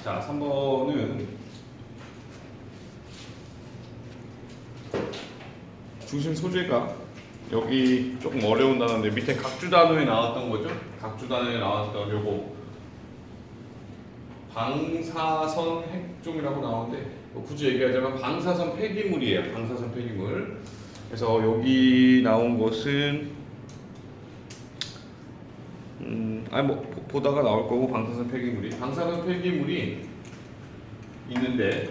자, 3번은 중심 소재가 여기 조금 어려운 단어인데 밑에 각주 단어에 나왔던 거죠? 각주 단어에 나왔던 요거 방사선 핵종이라고 나오는데 굳이 얘기하자면 방사선 폐기물이에요. 방사선 폐기물. 그래서 여기 나온 것은 보다가 나올 거고 방사선 폐기물이 있는데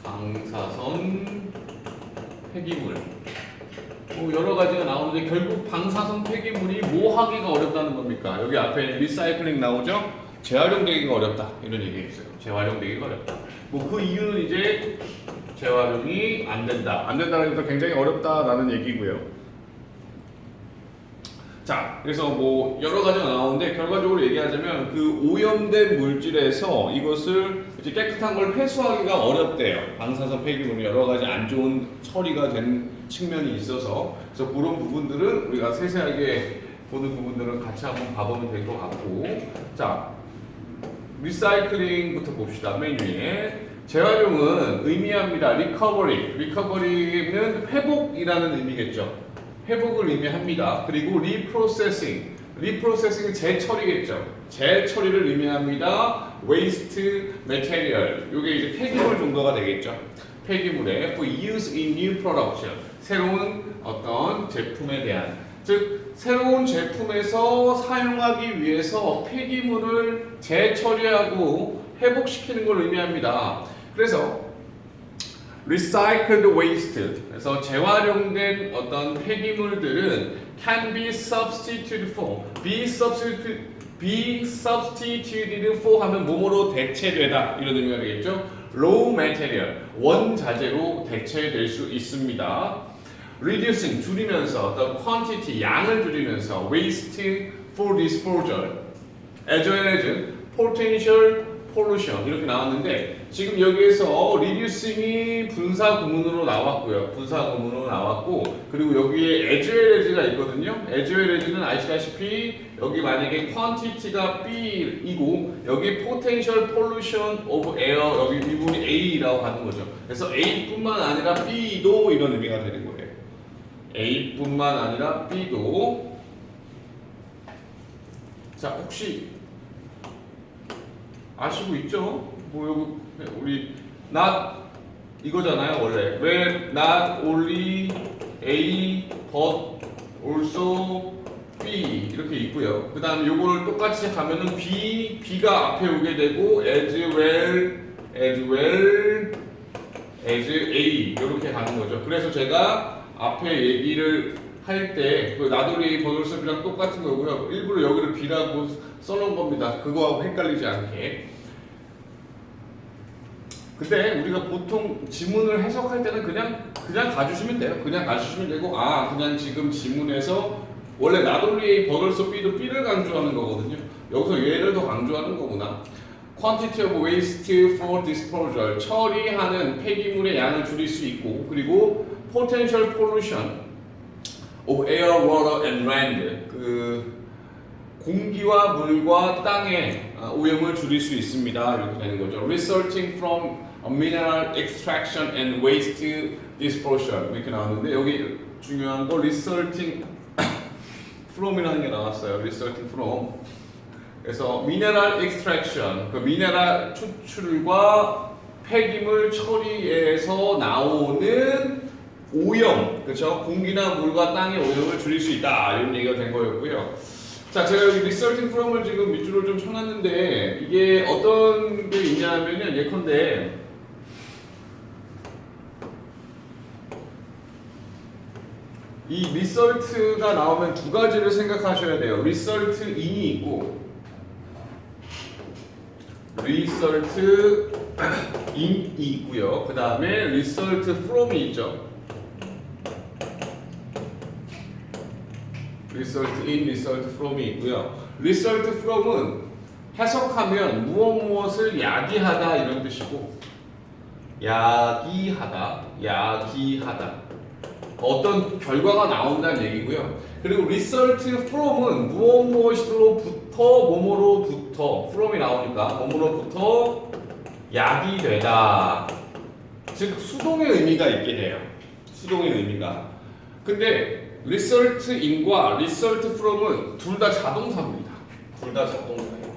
방사선 폐기물 여러 가지가 나오는데 결국 방사선 폐기물이 뭐 하기가 어렵다는 겁니까? 여기 앞에 리사이클링 나오죠? 재활용되기가 어렵다 이런 얘기 있어요. 재활용되기가 어렵다. 그 이유는 이제 재활용이 안 된다는 것도 굉장히 어렵다라는 얘기고요. 자, 그래서 여러 가지가 나오는데 결과적으로 얘기하자면 그 오염된 물질에서 이것을 이제 깨끗한 걸 회수하기가 어렵대요. 방사선 폐기물이 여러 가지 안 좋은 처리가 되는 측면이 있어서 그래서 그런 부분들은 우리가 세세하게 보는 부분들은 같이 한번 봐보면 될 것 같고 자, 리사이클링부터 봅시다. 맨 위에 재활용은 의미합니다. 리커버리는 회복이라는 의미겠죠. 회복을 의미합니다. 그리고 리프로세싱은 재처리겠죠. 재처리를 의미합니다. waste material. 이게 이제 폐기물 정도가 되겠죠. 폐기물에 for use in new production. 새로운 어떤 제품에 대한 즉 새로운 제품에서 사용하기 위해서 폐기물을 재처리하고 회복시키는 걸 의미합니다. 그래서 recycled waste 그래서 재활용된 어떤 폐기물들은 can be substituted for be substituted for 하면 뭐뭐로 대체되다 이런 의미가 되겠죠. raw material 원자재로 대체될 수 있습니다. reducing 줄이면서 어떤 quantity 양을 줄이면서 waste for disposal as well as potential pollution 이렇게 나왔는데 지금 여기에서 reducing이 분사 구문으로 나왔고요. 그리고 여기에 as well as가 있거든요. as well as는 아시다시피 여기 만약에 quantity가 B이고 여기 potential pollution of air 여기 미분이 A라고 하는 거죠. 그래서 A뿐만 아니라 B도 이런 의미가 되는 거예요. A뿐만 아니라 B도 자 혹시 아시고 있죠? 여기 우리 not 이거잖아요 원래 where not only A but also B 이렇게 있고요. 그 다음에 요거를 똑같이 가면은 B가 앞에 오게 되고 as well as A 이렇게 가는 거죠. 그래서 제가 앞에 얘기를 할 때 그 나돌이 버들섭이랑 똑같은 거고요. 일부러 여기를 B라고 써놓은 겁니다. 그거하고 헷갈리지 않게. 근데 우리가 보통 지문을 해석할 때는 그냥 가주시면 돼요. 그냥 가주시면 되고 그냥 지금 지문에서 원래 나돌리 버들섭 B도 B를 강조하는 거거든요. 여기서 얘를 더 강조하는 거구나. quantity of waste for disposal 처리하는 폐기물의 양을 줄일 수 있고 그리고 potential pollution of air, water and land 공기와 물과 땅의 오염을 줄일 수 있습니다. 이렇게 되는 거죠. Resulting from mineral extraction and waste disposal 이렇게 나왔는데 여기 중요한 거 resulting from이라는 게 나왔어요. resulting from 그래서 mineral extraction 그 미네랄 추출과 폐기물 처리에서 나오는 오염, 그렇죠? 공기나 물과 땅의 오염을 줄일 수 있다 이런 얘기가 된 거였고요. 자, 제가 여기 resulting from을 지금 밑줄을 좀 쳐놨는데 이게 어떤 게 있냐면은 예컨대 이 result가 나오면 두 가지를 생각하셔야 돼요. result in이 있고 result in이 있고요. 그 다음에 result from이 있죠. result in, result from이 있고요. result from은 해석하면 무엇을 야기하다 이런 뜻이고 야기하다 어떤 결과가 나온다는 얘기고요. 그리고 result from은 무엇으로부터 뭐뭐로부터 from이 나오니까 뭐뭐로부터 약이 되다. 즉 수동의 의미가 있게 돼요. 수동의 의미가. 근데 result in과 result from은 둘 다 자동사입니다. 둘 다 자동사예요.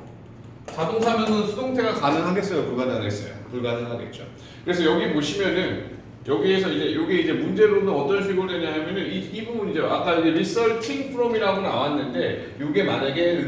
자동사면은 수동태가 가능하겠어요? 불가능하겠어요? 불가능하겠죠. 그래서 여기 보시면은 여기에서 이제 요게 이제 문제로는 어떤 식으로 되냐면은 이 부분이죠. 아까 이제 resulting from이라고 나왔는데 요게 만약에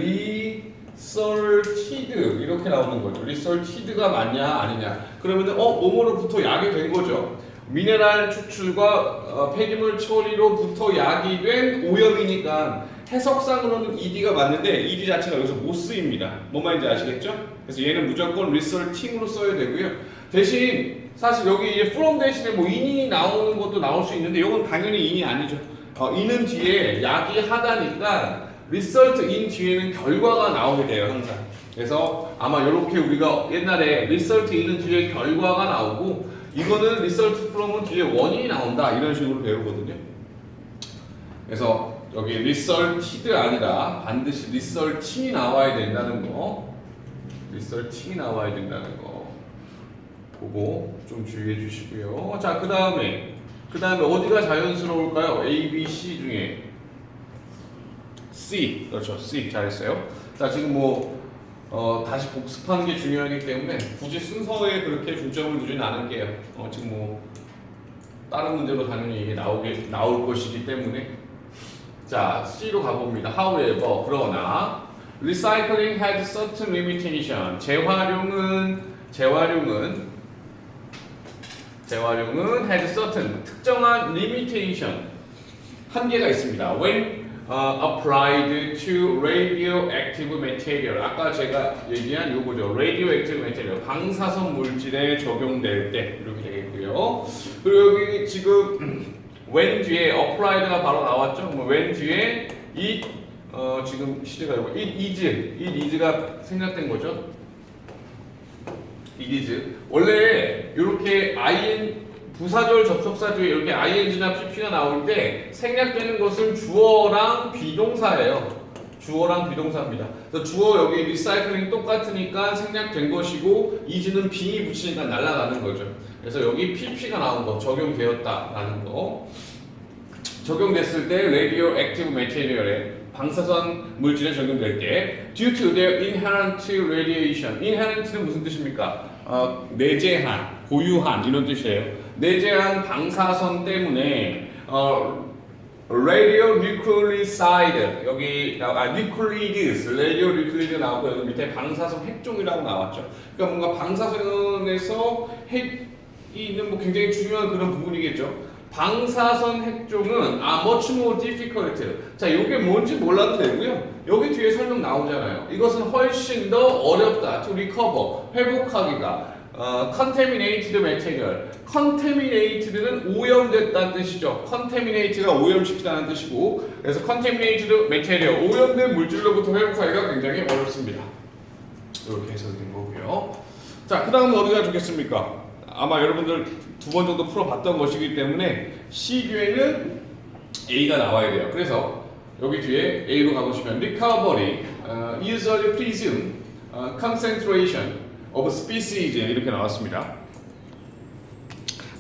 resulted 이렇게 나오는 거죠. resulted가 맞냐 아니냐. 그러면은 뭐뭐로부터 약이 된 거죠. 미네랄 추출과 폐기물 처리로부터 약이 된 오염이니까 해석상으로는 ED가 맞는데 ED 자체가 여기서 못 쓰입니다. 뭔 말인지 아시겠죠? 그래서 얘는 무조건 resulting으로 써야 되고요. 대신 사실 여기 이제 from 대신에 뭐 in이 나오는 것도 나올 수 있는데 이건 당연히 in이 아니죠. in은 뒤에 약이 하다니까 result in 뒤에는 결과가 나오게 돼요 항상. 그래서 아마 이렇게 우리가 옛날에 result in은 뒤에 결과가 나오고 이거는 result from은 뒤에 원인이 나온다 이런 식으로 배우거든요. 그래서 여기 resulted 아니라 반드시 resulting이 나와야 된다는 거, resulting이 나와야 된다는 거 보고 좀 주의해 주시고요. 자, 그 다음에 어디가 자연스러울까요? A, B, C 중에 C, 그렇죠. C 잘했어요. 자, 지금 다시 복습하는 게 중요하기 때문에 굳이 순서에 그렇게 중점을 두지는 않을게요. 지금 다른 문제로 당연히 이게 나올 것이기 때문에 자 C로 가봅니다. However 그러나 recycling had certain limitation. 재활용은 had certain 특정한 limitation 한계가 있습니다. When applied to radioactive material. 아까 제가 얘기한 요거죠. radioactive material. 방사성 물질에 적용될 때 이렇게 되겠고요. 그리고 여기 지금 when 뒤에 applied가 바로 나왔죠. when 뒤에 지금 시제가 이거 it is가 생략된 거죠. it is. 원래 이렇게 부사절 접속사 뒤에 이렇게 ing나 pp가 나올 때 생략되는 것은 주어랑 비동사예요. 주어랑 비동사입니다. 그래서 주어 여기 리사이클링 똑같으니까 생략된 것이고 is는 be이 붙이니까 날아가는 거죠. 그래서 여기 pp가 나온 거 적용되었다라는 거. 적용됐을 때 radioactive material에 방사선 물질에 적용될 때 due to their inherent radiation. inherent는 무슨 뜻입니까? 내재한, 고유한 이런 뜻이에요. 내재한 방사선 때문에 radionuclide 여기 nuclides, radionuclide 나오고 여기 밑에 방사선 핵종이라고 나왔죠. 그러니까 뭔가 방사선에서 핵이 있는 굉장히 중요한 그런 부분이겠죠. 방사선 핵종은 much more difficult. 자, 이게 뭔지 몰라도 되고요. 여기 뒤에 설명 나오잖아요. 이것은 훨씬 더 어렵다. to recover, 회복하기가. contaminated material. contaminated는 오염됐다는 뜻이죠. contaminate가 오염시키다는 뜻이고, 그래서 contaminated material, 오염된 물질로부터 회복하기가 굉장히 어렵습니다. 이렇게 해석된 거고요. 자, 그 다음은 어디가 좋겠습니까? 아마 여러분들 두 번 정도 풀어봤던 것이기 때문에 C 뒤에는 A가 나와야 돼요. 그래서 여기 뒤에 A로 가보시면 recovery, usually presume, concentration of species 이렇게 나왔습니다.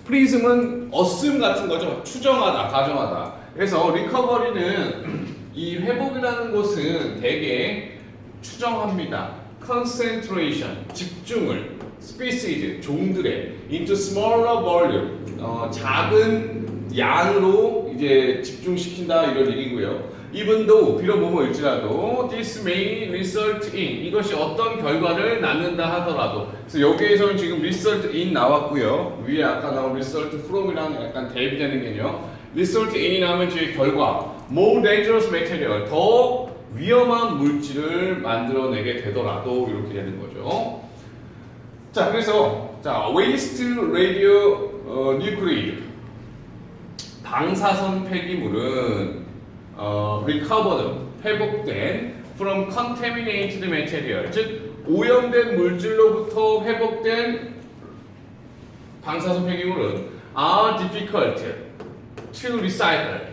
presume은 assume 같은 거죠. 추정하다, 가정하다. 그래서 recovery는 이 회복이라는 것은 대개 추정합니다. concentration, 집중을 species, 종들의 into smaller volume, 작은 양으로 이제 집중시킨다 이런 얘기고요. even though, 비록 뭐뭐일지라도 this may result in, 이것이 어떤 결과를 낳는다 하더라도. 그래서 여기에서는 지금 result in 나왔고요. 위에 아까 나온 result from이랑 약간 대비되는 개념. result in이 나오면 뒤에 결과, more dangerous material, 더 위험한 물질을 만들어내게 되더라도 이렇게 되는 거죠. 자, 그래서 waste radionuclide 방사선 폐기물은 recovered 회복된 from contaminated material 즉 오염된 물질로부터 회복된 방사선 폐기물은 are difficult to recycle.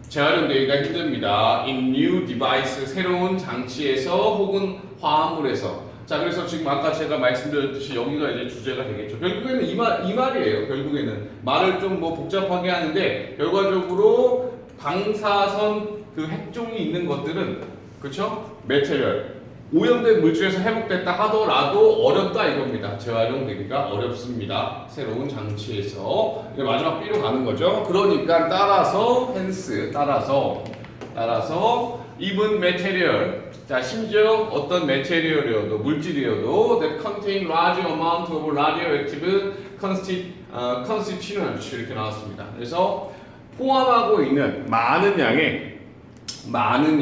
재활용되기가 힘듭니다. in new device, 새로운 장치에서 혹은 화합물에서. 자, 그래서 지금 아까 제가 말씀드렸듯이 여기가 이제 주제가 되겠죠. 결국에는 이 말이에요. 결국에는 말을 좀 뭐 복잡하게 하는데 결과적으로 방사선 그 핵종이 있는 것들은 그렇죠? 메테리얼 오염된 물질에서 회복됐다 하더라도 어렵다 이겁니다. 재활용되기가 어렵습니다. 새로운 장치에서. 마지막 B로 가는 거죠. 그러니까 따라서 hence 따라서 even material. 자, 심지어 어떤 메테리얼이어도 물질이어도 that contain large amount of radioactive constituents 이렇게 나왔습니다. 그래서 포함하고 있는 많은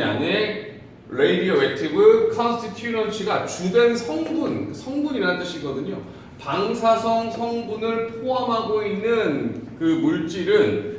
양의 radioactive constituents가 주된 성분이라는 뜻이거든요. 방사성 성분을 포함하고 있는 그 물질은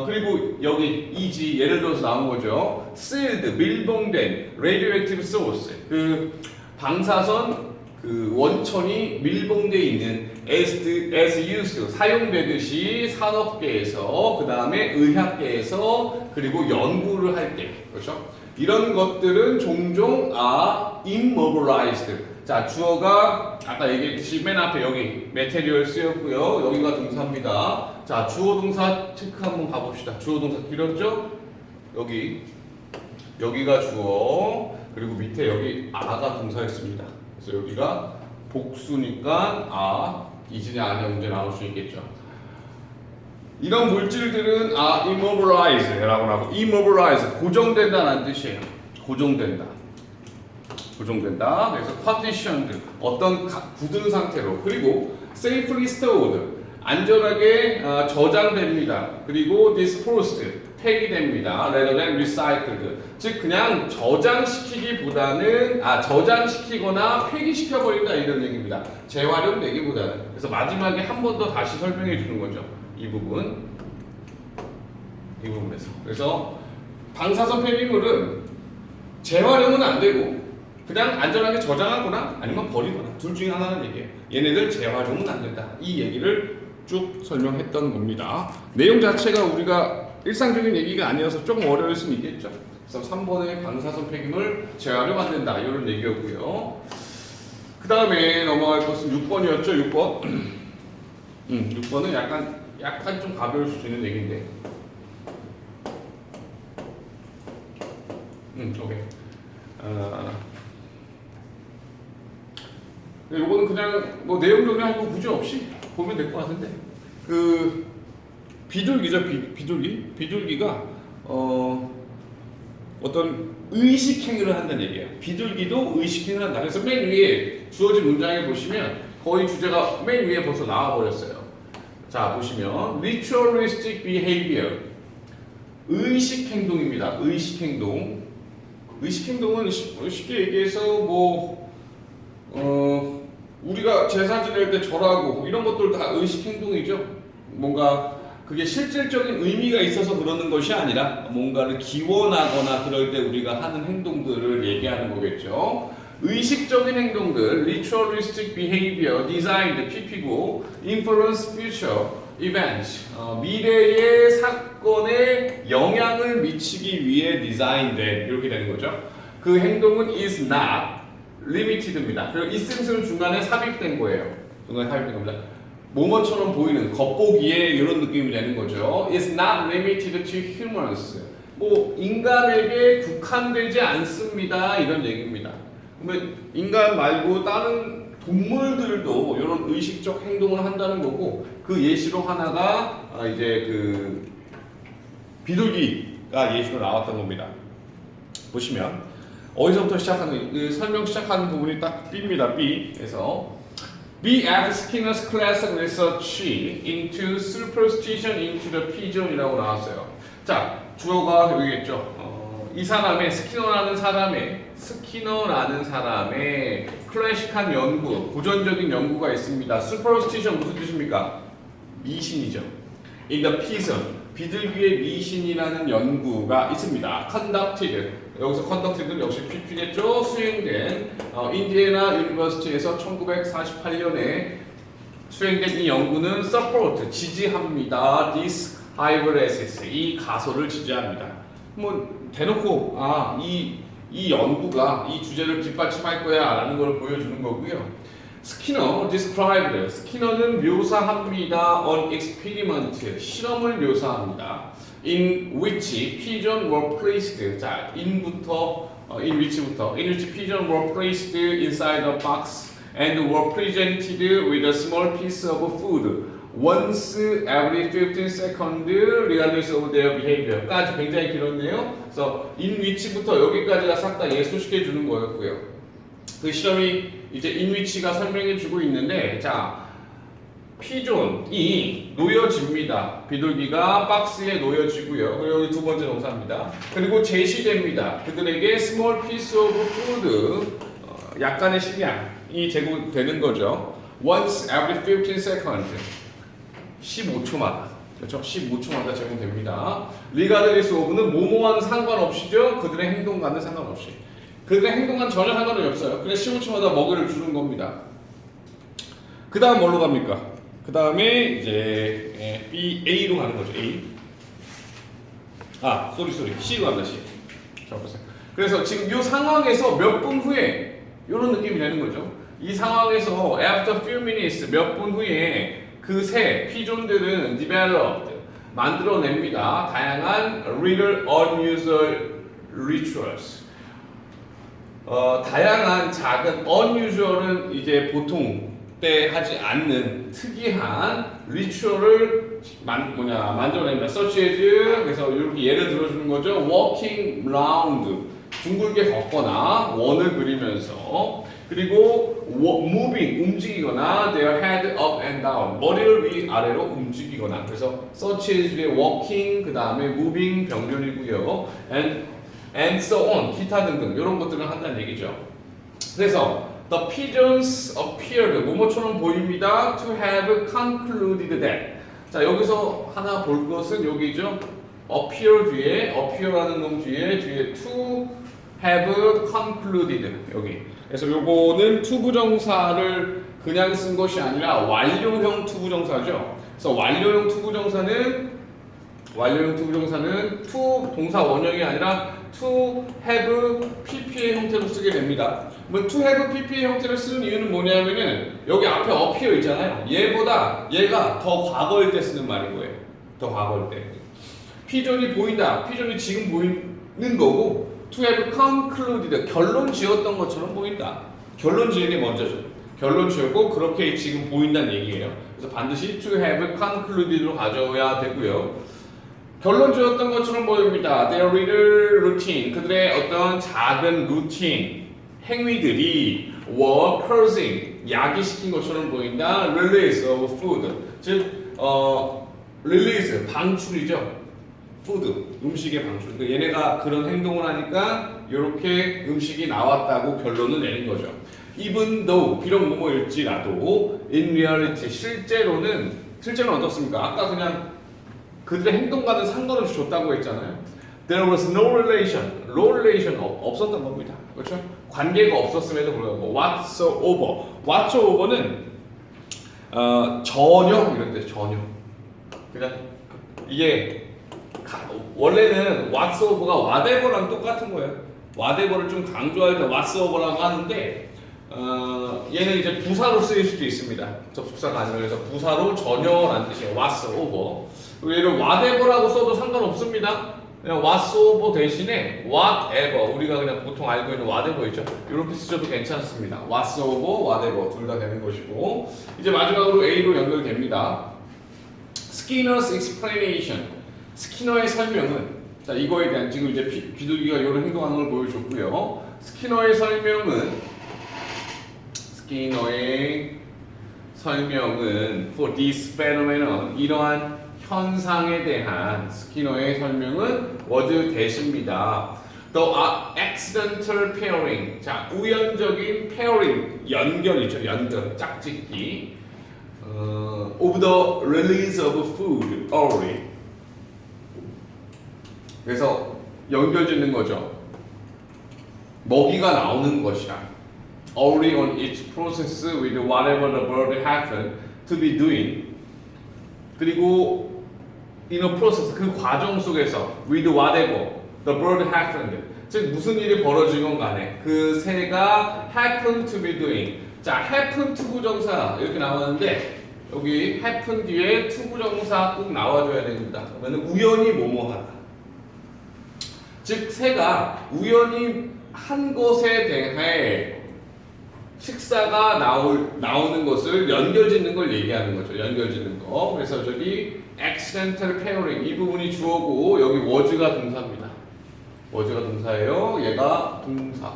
그리고 여기 이지 예를 들어서 나온 거죠. sealed 밀봉된 radioactive source 그 방사선 그 원천이 밀봉되어 있는 as used 사용되듯이 산업계에서 그 다음에 의학계에서 그리고 연구를 할 때 그렇죠? 이런 것들은 종종 immobilized. 자, 주어가 아까 얘기했듯이 맨 앞에 여기 material 쓰였고요. 여기가 동사입니다. 자, 주어 동사 체크 한번 가봅시다. 주어 동사 길었죠? 여기가 주어 그리고 밑에 여기 아가 동사였습니다. 그래서 여기가 복수니까 이진이 안에 문제 나올 수 있겠죠. 이런 물질들은 immobilize라고 하고 immobilize 고정된다는 뜻이에요. 고정된다. 그래서 conditioned 어떤 굳은 상태로 그리고 safely stored 안전하게 저장됩니다. 그리고 disposed 폐기됩니다. rather than recycled 즉 그냥 저장시키기보다는 저장시키거나 폐기시켜버린다 이런 얘기입니다. 재활용되기보다는. 그래서 마지막에 한 번 더 다시 설명해 주는 거죠. 이 부분에서. 그래서 방사선 폐기물은 재활용은 안 되고 그냥 안전하게 저장하거나 아니면 버리거나 둘 중에 하나는 얘기예요. 얘네들 재활용은 안 된다. 이 얘기를 쭉 설명했던 겁니다. 내용 자체가 우리가 일상적인 얘기가 아니어서 조금 어려울 수는 있겠죠. 그래서 3번의 방사선 폐기물 재활용 안 된다 이런 얘기였고요. 그 다음에 넘어갈 것은 6번이었죠. 6번. 6번은 약간 좀 가벼울 수 있는 얘기인데. 오케이. 요거는 그냥 뭐 내용 정리할 거 굳이 없이 보면 될 것 같은데. 그 비둘기죠. 비둘기가 어떤 의식행위를 한다는 얘기예요. 비둘기도 의식행위를 한다. 그래서 맨 위에 주어진 문장에 보시면 거의 주제가 맨 위에 벌써 나와 버렸어요. 자, 보시면 ritualistic behavior 의식행동입니다. 의식행동은 쉽게 얘기해서 우리가 제사 지낼 때 절하고 이런 것들 다 의식행동이죠. 뭔가 그게 실질적인 의미가 있어서 그러는 것이 아니라 뭔가를 기원하거나 그럴 때 우리가 하는 행동들을 얘기하는 거겠죠. 의식적인 행동들, ritualistic behavior, designed, PP고, influence future events, 미래의 사건에 영향을 미치기 위해 디자인된 이렇게 되는 거죠. 그 행동은 is not limited입니다. 그리고 있음은 중간에 삽입된 거예요. 중간에 삽입된 겁니다. 뭐뭐처럼 보이는 겉보기에 이런 느낌이 되는 거죠. is not limited to humans. 인간에게 국한되지 않습니다. 이런 얘기입니다. 그러면 인간 말고 다른 동물들도 이런 의식적 행동을 한다는 거고 그 예시로 하나가 이제 그 비둘기가 예시로 나왔던 겁니다. 보시면 어디서부터 시작하는 설명 시작하는 부분이 딱 B입니다. B. 그래서 B.F. Skinner's classic research into superstition into the pigeon이라고 나왔어요. 자, 주어가 여기겠죠. 이 사람의 스키너라는 사람의 클래식한 연구, 고전적인 연구가 있습니다. superstition 무슨 뜻입니까? 미신이죠. In the pigeon, 비둘기의 미신이라는 연구가 있습니다. conducted, 여기서 conducted 역시 PP겠죠. 수행된 인디애나 유니버시티에서 1948년에 수행된 이 연구는 support, 지지합니다. this hypothesis 이 가설을 지지합니다. 뭐 대놓고 이 연구가 이 주제를 뒷받침할 거야라는 걸 보여주는 거고요. 스키너 described 스키너는 묘사합니다. on experiment 실험을 묘사합니다. in which pigeon were placed 자 in부터 in which pigeon were placed inside a box and were presented with a small piece of food once every 15 seconds regardless of their behavior까지 굉장히 길었네요. 그래서 in which부터 여기까지가 싹 다 예소시켜 주는 거였고요. 그 실험이 이제 in which가 설명해 주고 있는데 자 피존이 놓여집니다. 비둘기가 박스에 놓여지고요. 그리고 두 번째 동사입니다. 그리고 제시됩니다. 그들에게 small piece of food 약간의 식량이 제공되는 거죠. Once every 15 seconds 15초마다 그렇죠? 15초마다 제공됩니다. regardless of는 뭐뭐와는 상관없이죠. 그들의 행동과는 상관없이 그들의 행동과는 전혀 상관이 없어요. 그냥 15초마다 먹이를 주는 겁니다. 그 다음 뭘로 갑니까? 그 다음에 이제 B, A로 가는 거죠. A. 쏘리. C로 간다. C. 자, 보세요. 그래서 지금 이 상황에서 몇 분 후에 이런 느낌이 되는 거죠. 이 상황에서 after few minutes 몇 분 후에 그 새 피존들은 developed 만들어냅니다. 다양한 little unusual rituals. 다양한 작은 unusual은 이제 보통 때 하지 않는 특이한 리추얼을 만들어냅니다. such as 그래서 이렇게 예를 들어주는 거죠. walking round 둥글게 걷거나 원을 그리면서 그리고 moving 움직이거나 their head up and down 머리를 위아래로 움직이거나 그래서 such as의 walking 그 다음에 moving 병렬이고요. and so on 기타 등등 이런 것들을 한다는 얘기죠. 그래서 The pigeons appeared 뭐뭐처럼 보입니다. To have concluded that. 자 여기서 하나 볼 것은 여기죠. appear 뒤에 appear라는 놈 뒤에 to have concluded 여기. 그래서 요거는 투부정사를 그냥 쓴 것이 아니라 완료형 투부정사죠. 그래서 완료형 투부정사는 to 동사 원형이 아니라 to have pp의 형태로 쓰게 됩니다. 뭐 to have pp의 형태를 쓰는 이유는 뭐냐면은 여기 앞에 appear 있잖아요. 얘보다 얘가 더 과거일 때 쓰는 말인 거예요. 더 과거일 때. 피존이 보인다. 피존이 지금 보이는 거고 to have concluded 결론 지었던 것처럼 보인다. 결론 지은 게 먼저죠. 결론 지었고 그렇게 지금 보인다는 얘기예요. 그래서 반드시 to have concluded로 가져야 되고요. 결론 지었던 것처럼 보입니다. Their little routine 그들의 어떤 작은 루틴 행위들이 were causing 야기시킨 것처럼 보인다. Release of food 즉 release 방출이죠. food 음식의 방출. 그러니까 얘네가 그런 행동을 하니까 이렇게 음식이 나왔다고 결론을 내는 거죠. Even though 비록 뭐뭐일지라도 in reality 실제로는 어떻습니까? 아까 그냥 그들의 행동과는 상관없이 줬다고 했잖아요. There was no relation, 없었던 겁니다. 그렇죠? 관계가 없었음에도 불구하고 whatsoever는 전혀 이런 데 전혀. 그냥 이게 원래는 whatsoever가 whatever랑 똑같은 거예요. whatever를 좀 강조할 때 whatsoever라고 하는데 얘는 이제 부사로 쓰일 수도 있습니다. 접속사가 아니라 그래서 부사로 전혀라는 뜻이에요. whatsoever. 얘를 whatever라고 써도 상관없습니다. 그냥 whatsoever 대신에 whatever 우리가 그냥 보통 알고 있는 whatever 있죠. 이렇게 쓰셔도 괜찮습니다. whatsoever, whatever 둘 다 되는 것이고 이제 마지막으로 A로 연결됩니다. Skinner's explanation. 스키너의 설명은 자 이거에 대한 지금 이제 비둘기가 이런 행동하는 걸 보여줬고요. 스키너의 설명은 for this phenomenon 이러한 현상에 대한 스키너의 설명은 was 대시입니다. The accidental pairing 자 우연적인 pairing 연결이죠. 연결 짝짓기 of the release of food early 그래서 연결짓는 거죠. 먹이가 나오는 것이라 early on each process with whatever the bird happened to be doing 그리고 in a process 그 과정 속에서 with whatever the bird happened 즉 무슨 일이 벌어지건 간에 그 새가 happen to be doing 자 happen to 부정사 이렇게 나왔는데 여기 happen 뒤에 to 부정사 꼭 나와줘야 됩니다. 그러면 우연히 뭐뭐하다 즉 새가 우연히 한 것에 대해 식사가 나오는 것을 연결짓는 걸 얘기하는 거죠. 연결짓는 거. 그래서 저기 accidental pairing 이 부분이 주어고 여기 was가 동사입니다. was가 동사예요. 얘가 동사.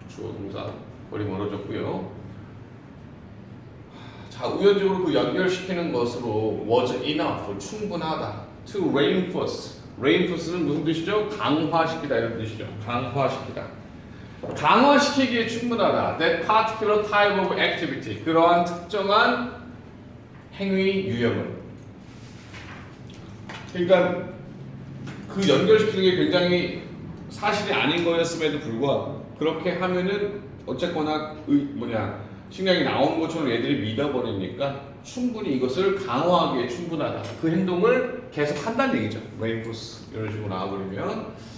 주어 동사. 거리 멀어졌고요. 자, 우연적으로 그 연결시키는 것으로 was enough 충분하다. to reinforce. reinforce는 무슨 뜻이죠? 강화시키다 이런 뜻이죠. 강화시키다. 강화시키기에 충분하다. That particular type of activity. 그러한 특정한 행위 유형을. 그러니까 그 연결시키는 게 굉장히 사실이 아닌 거였음에도 불구하고 그렇게 하면은 어쨌거나 식량이 나오는 것처럼 애들이 믿어버리니까 충분히 이것을 강화하기에 충분하다. 그 행동을 계속 한다는 얘기죠. reinforce 이런 식으로 나와버리면.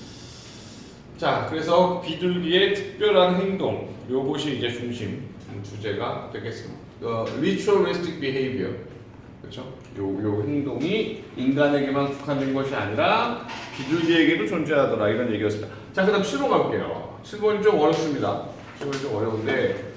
자, 그래서 비둘기의 특별한 행동, 요것이 이제 중심 주제가 되겠습니다. ritualistic behavior, 그렇죠? 요 행동이 인간에게만 국한된 것이 아니라 비둘기에게도 존재하더라 이런 얘기였습니다. 자, 그다음 7번 가볼게요. 7번이 좀 어렵습니다. 7번이 좀 어려운데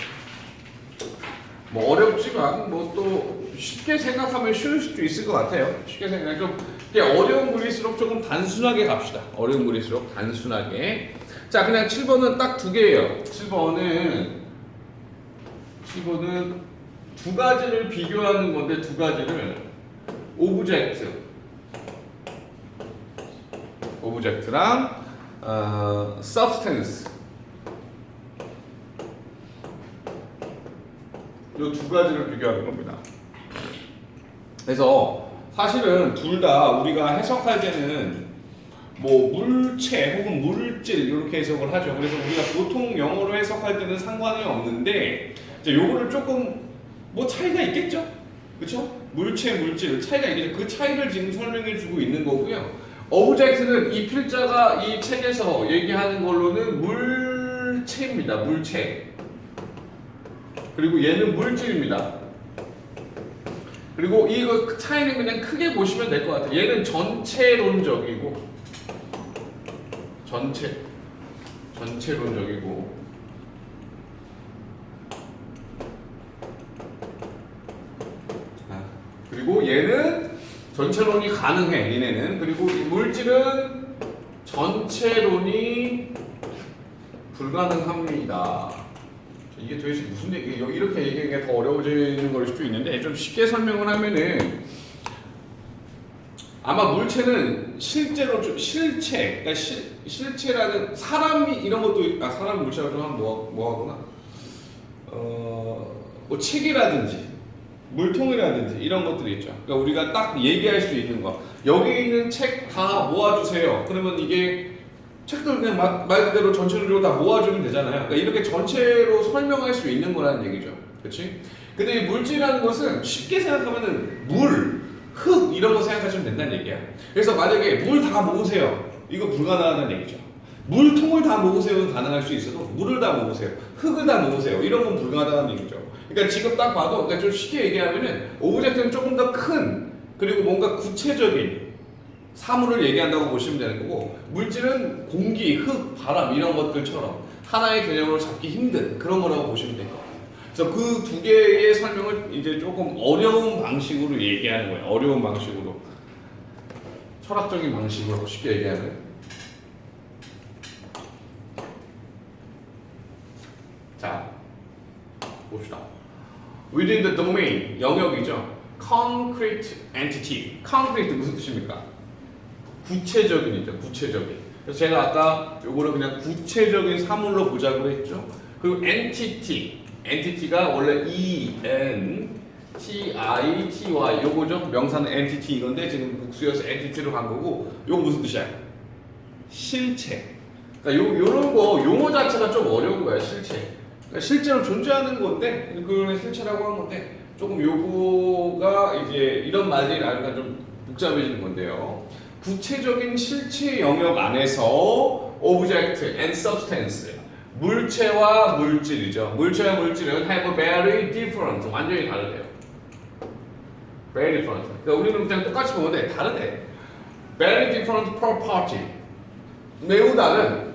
뭐 어렵지만 뭐 또 쉽게 생각하면 쉬울 수도 있을 것 같아요. 쉽게 생각하면 좀 어려운 글일수록 조금 단순하게 갑시다. 어려운 글일수록 단순하게. 자, 그냥 7번은 딱 두 개예요. 7번은 두 가지를 비교하는 건데 두 가지를 오브젝트랑 substance 이 두 가지를 비교하는 겁니다. 그래서 사실은 둘 다 우리가 해석할 때는 뭐 물체 혹은 물질 이렇게 해석을 하죠. 그래서 우리가 보통 영어로 해석할 때는 상관이 없는데 이제 요거를 조금 뭐 차이가 있겠죠? 그렇죠? 물체, 물질 차이가 있겠죠. 그 차이를 지금 설명해 주고 있는 거고요. 오브젝트는 이 필자가 이 책에서 얘기하는 걸로는 물체입니다. 물체. 그리고 얘는 물질입니다. 그리고 이거 차이는 그냥 크게 보시면 될 것 같아요. 얘는 전체론적이고 전체론적이고 그리고 얘는 전체론이 가능해. 얘네는. 그리고 물질은 전체론이 불가능합니다. 이게 도대체 무슨 얘기예요? 이렇게 얘기하는 게 더 어려워지는 걸 수도 있는데 좀 쉽게 설명을 하면은 아마 물체는 실제로 좀 실체, 그러니까 실체라는 사람이 이런 것도 사람 물체가 좀 하면 뭐하구나. 뭐 책이라든지 물통이라든지 이런 것들이 있죠. 그러니까 우리가 딱 얘기할 수 있는 거. 여기 있는 책 다 모아주세요. 그러면 이게 책들 그냥 말 그대로 전체적으로 다 모아주면 되잖아요. 그러니까 이렇게 전체로 설명할 수 있는 거라는 얘기죠. 그렇지? 근데 이 물질이라는 것은 쉽게 생각하면은 물, 흙 이런 거 생각하시면 된다는 얘기야. 그래서 만약에 물 다 모으세요. 이거 불가능하다는 얘기죠. 물통을 다 모으세요는 가능할 수 있어도 물을 다 모으세요. 흙을 다 모으세요. 이런 건 불가능하다는 얘기죠. 그러니까 지금 딱 봐도 그러니까 좀 쉽게 얘기하면은 오브젝트는 조금 더 큰 그리고 뭔가 구체적인 사물을 얘기한다고 보시면 되는 거고 물질은 공기, 흙, 바람 이런 것들처럼 하나의 개념으로 잡기 힘든 그런 거라고 보시면 될 것 같아요. 그래서 그 두 개의 설명을 이제 조금 어려운 방식으로 얘기하는 거예요. 어려운 방식으로 철학적인 방식으로 쉽게 얘기하는. 자, 봅시다. Within the domain 영역이죠. Concrete entity. Concrete 무슨 뜻입니까? 구체적인이죠. 구체적인. 그래서 제가 아까 요거를 그냥 구체적인 사물로 보자고 했죠. 그리고 entity가 원래 E-N-T-I-T-Y 요거죠. 명사는 entity 이건데 지금 복수여서 entity로 간 거고 요거 무슨 뜻이야? 실체. 그러니까 요런 거 용어 자체가 좀 어려운 거야. 실체. 그러니까 실제로 존재하는 건데 그걸 실체라고 한 건데 조금 요거가 이제 이런 말들이 나니까 좀 복잡해지는 건데요. 구체적인 실체 영역 안에서 object and substance, 물체와 물질이죠. 물체와 물질은 have very different, 완전히 다르대요. very different. 그러니까 우리는 그냥 똑같이 보면 돼. 다르대. very different property. 매우 다른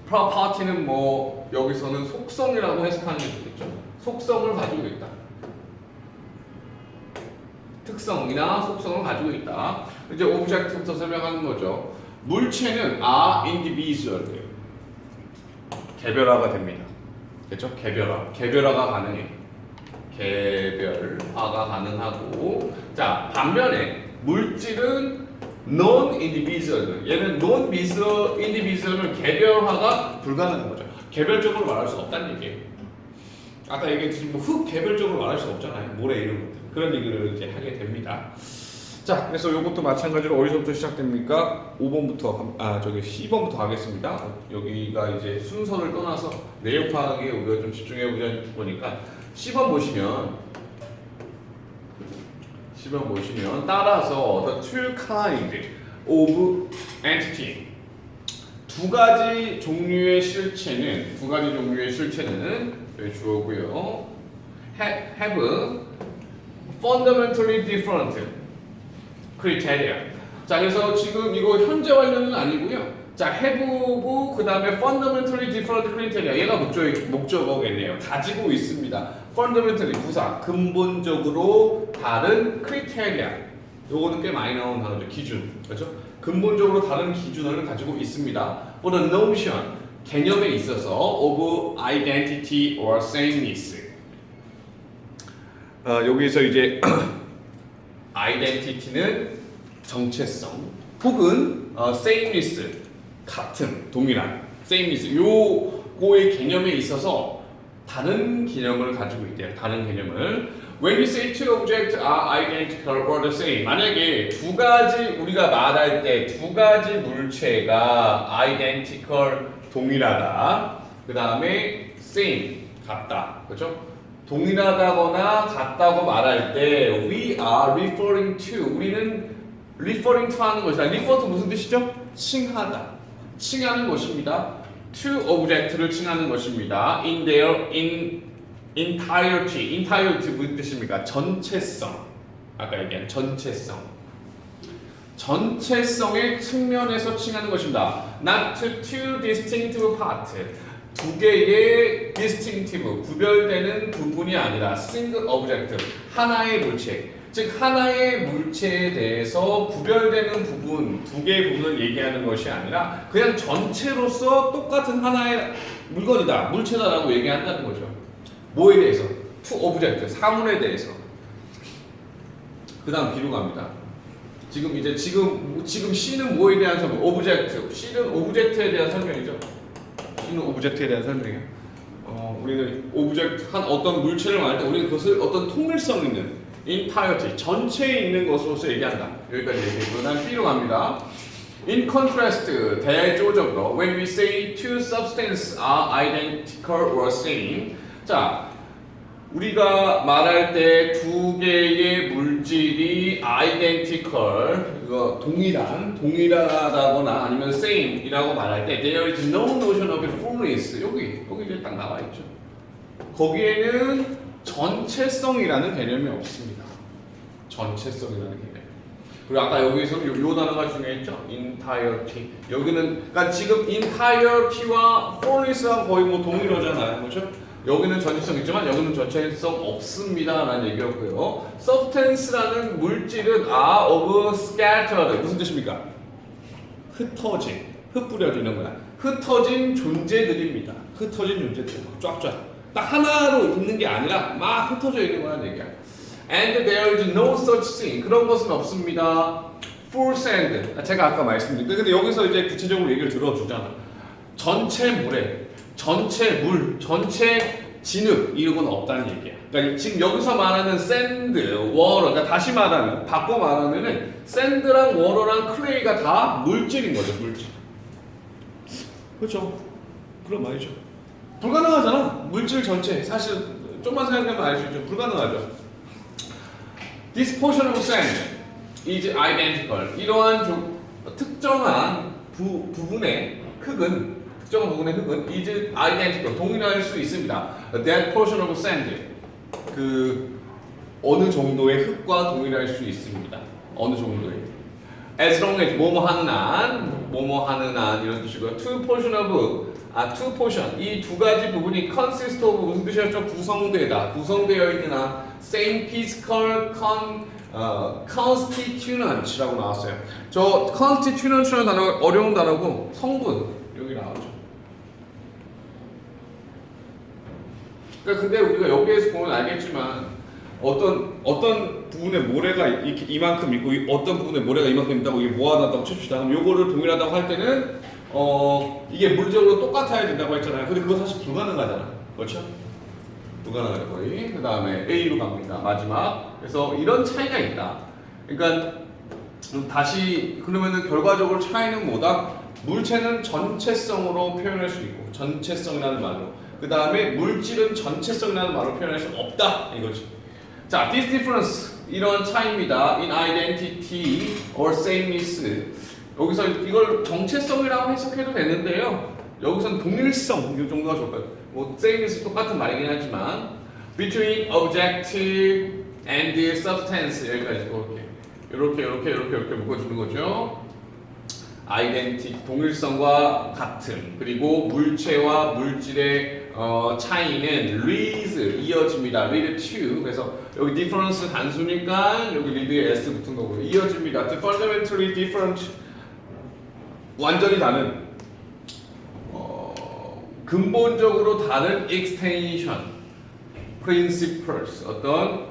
property는 뭐 여기서는 속성이라고 해석하는 게 좋겠죠. 속성을 가지고 있다. 특성이나 속성을 가지고 있다. 이제 object부터 설명하는 거죠. 물체는 are individual이에요. 개별화가 됩니다. 그렇죠? 개별화가 가능해요. 개별화가 가능하고, 자 반면에 물질은 non-individual. 얘는 non-individual은 개별화가 불가능한 거죠. 개별적으로 말할 수 없다는 얘기예요. 아까 얘기했듯이 뭐 흑개별적으로 말할 수 없잖아요. 모래 이런 것들. 그런 얘기를 이제 하게 됩니다. 자, 그래서 이것도 마찬가지로 어디서부터 시작됩니까? 5번부터 저기 10번부터 하겠습니다. 여기가 이제 순서를 떠나서 내용 파악에 우리가 좀 집중해 보니까 10번 보시면 따라서 the two kind of entity, 두 가지 종류의 실체는 여기 주어고요. have fundamentally different criteria. 자, 그래서 지금 이거 현재 완료는 아니고요. 자, have고 그 다음에 fundamentally different criteria. 얘가 목적어겠네요. 가지고 있습니다. fundamentally 부사, 근본적으로 다른 criteria. 요거는 꽤 많이 나오는 단어죠. 기준, 그렇죠? 근본적으로 다른 기준을 가지고 있습니다. For the notion, 개념에 있어서 of identity or sameness. 여기서 이제 identity는 정체성 혹은 sameness, 같은, 동일한 sameness, 요거의 개념에 있어서 다른 개념을 가지고 있대요. 다른 개념을. When we say two objects are identical or the same, 만약에 두 가지 우리가 말할 때 두 가지 물체가 identical, 동일하다. 그 다음에 same, 같다. 그렇죠? 동일하다거나 같다고 말할 때 we are referring to, 우리는 referring to 하는 것이다. refer to 무슨 뜻이죠? 칭하다. 칭하는 것입니다. to object를 칭하는 것입니다. in their entirety. entirety 무슨 뜻입니까? 전체성. 아까 얘기한 전체성. 전체성의 측면에서 칭하는 것입니다. not to two distinctive parts. 두 개의 distinctive, 구별되는 부분이 아니라 single object, 하나의 물체. 즉 하나의 물체에 대해서 구별되는 부분, 두 개의 부분을 얘기하는 것이 아니라 그냥 전체로서 똑같은 하나의 물건이다, 물체다라고 얘기한다는 거죠. 뭐에 대해서? to object, 사물에 대해서. 그 다음 B로 갑니다. 지금 C는 뭐에 대한 설명? object. C는 object에 대한 설명이죠. C는 object에 대한 설명이에요. 우리는 object, 한 어떤 물체를 말할 때 우리는 그것을 어떤 통일성 있는 entirety, 전체에 있는 것으로서 얘기한다. 여기까지 얘기했고, 그다음 B로 갑니다. In contrast, 대조적으로, when we say two substances are identical or same, 자, 우리가 말할 때 두 개의 물질이 identical, 이거 동일하다거나 아니면 same이라고 말할 때 there is no notion of fullness. 여기 이제 딱 나와 있죠. 거기에는 전체성이라는 개념이 없습니다. 전체성이라는 개념. 그리고 아까 여기서 요 단어가 중요했죠. entirety. 여기는 그러니까 지금 entirety와 fullness랑 거의 뭐 동일하잖아요, 그렇죠? 여기는 전체성 있지만 여기는 전체성 없습니다라는 얘기였고요. substance라는 물질은 are of scattered. 무슨 뜻입니까? 흩어진, 흩뿌려지는 거야. 흩어진 존재들입니다. 흩어진 존재들, 쫙쫙. 딱 하나로 있는 게 아니라 막 흩어져 있는 거라는 얘기야. And there is no such thing. 그런 것은 없습니다. full sand. 제가 아까 말씀드린. 근데 여기서 이제 구체적으로 얘기를 들어주잖아. 전체 물에, 전체 물, 전체 진흙 이런 건 없다는 얘기야. 그러니까 지금 여기서 말하는 sand, water, 그러니까 다시 말하면 바꿔 말하면은 샌드랑 워러랑 클레이가 다 물질인 거죠, 물질. 그렇죠. 그런 말이죠. 불가능하잖아. 물질 전체. 사실 좀만 생각하면 알 수 있죠. 불가능하죠. This portion of sand, is identical. 이러한 특정한 부분의 흙은 is identical. 동일할 수 있습니다. That portion of sand. 그 어느 정도의 흙과 동일할 수 있습니다. 어느 정도의. As long as 뭐뭐 하는 한 이런 뜻이고요. Two portion 이 두 가지 부분이 consist of 무슨 뜻이었죠? 구성되어 있는 한 same physical constituents라고 나왔어요. 저 constituents라는 단어가 어려운 단어고 성분 여기 나오죠. 그러니까 근데 우리가 여기에서 보면 알겠지만 어떤 부분에 모래가 이만큼 있고 어떤 부분에 모래가 이만큼 있다고 이게 모아놨다고 칩시다. 그럼 요거를 동일하다고 할 때는 이게 물리적으로 똑같아야 된다고 했잖아요. 근데 그거 사실 불가능하잖아. 그렇죠? 불가능하죠 거의. 그 다음에 A로 갑니다. 마지막. 그래서 이런 차이가 있다. 그러니까 다시 그러면은 결과적으로 차이는 뭐다? 물체는 전체성으로 표현할 수 있고 전체성이라는 말로. 그 다음에 물질은 전체성이라는 말로 표현할 수 없다 이거지. 자, this difference 이런 차이입니다. In identity or sameness. 여기서 이걸 정체성이라고 해석해도 되는데요. 여기서는 동일성 이 정도가 좋을까요? 뭐 sameness 똑같은 말이긴 하지만 between objective and substance 여기까지 이렇게 묶어주는 거죠. 아이덴티티 동일성과 같음 그리고 물체와 물질의 차이는 leads 이어집니다. lead to 그래서 여기 difference 단수니까 여기 lead에 s 붙은 거고요. 이어집니다. The fundamentally different 완전히 다른 근본적으로 다른 extension principles 어떤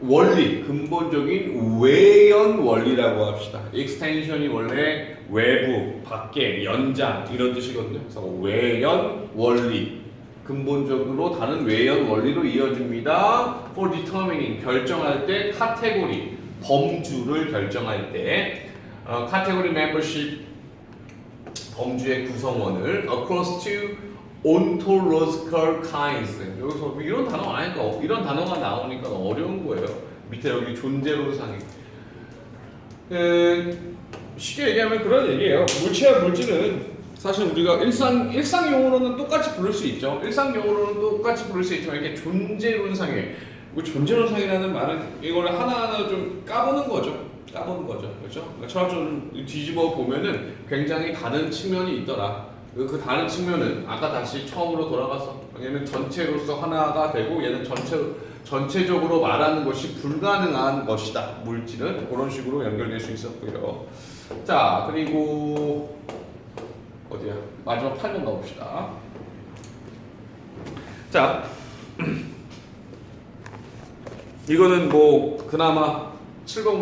원리, 근본적인 외연 원리라고 합시다. extension이 원래 외부, 밖에, 연장 이런 뜻이거든요. 그래서 외연 원리, 근본적으로 다른 외연 원리로 이어집니다. For determining 결정할 때 카테고리, 범주를 결정할 때 카테고리 membership 범주의 구성원을 across two ontological kinds. 여기서 이런 단어가 나오니까 이런 단어가 나오니까 어려운 거예요. 밑에 여기 존재론상이. 쉽게 얘기하면 그런 얘기예요. 물체와 물질은 사실 우리가 일상 용어로는 똑같이 부를 수 있죠. 일상 용어로는 똑같이 부를 수 있지만 이렇게 존재론상에 존재론상이라는 말은 이걸 하나하나 좀 까보는 거죠. 그렇죠? 철학적으로 뒤집어 보면은 굉장히 다른 측면이 있더라. 그 다른 측면은 아까 다시 처음으로 돌아가서 얘는 전체로서 하나가 되고 얘는 전체적으로 말하는 것이 불가능한 것이다. 물질은 그런 식으로 연결될 수 있었고요. 자 그리고 어디야? 마지막 8번 가봅시다. 자 이거는 뭐 그나마 7번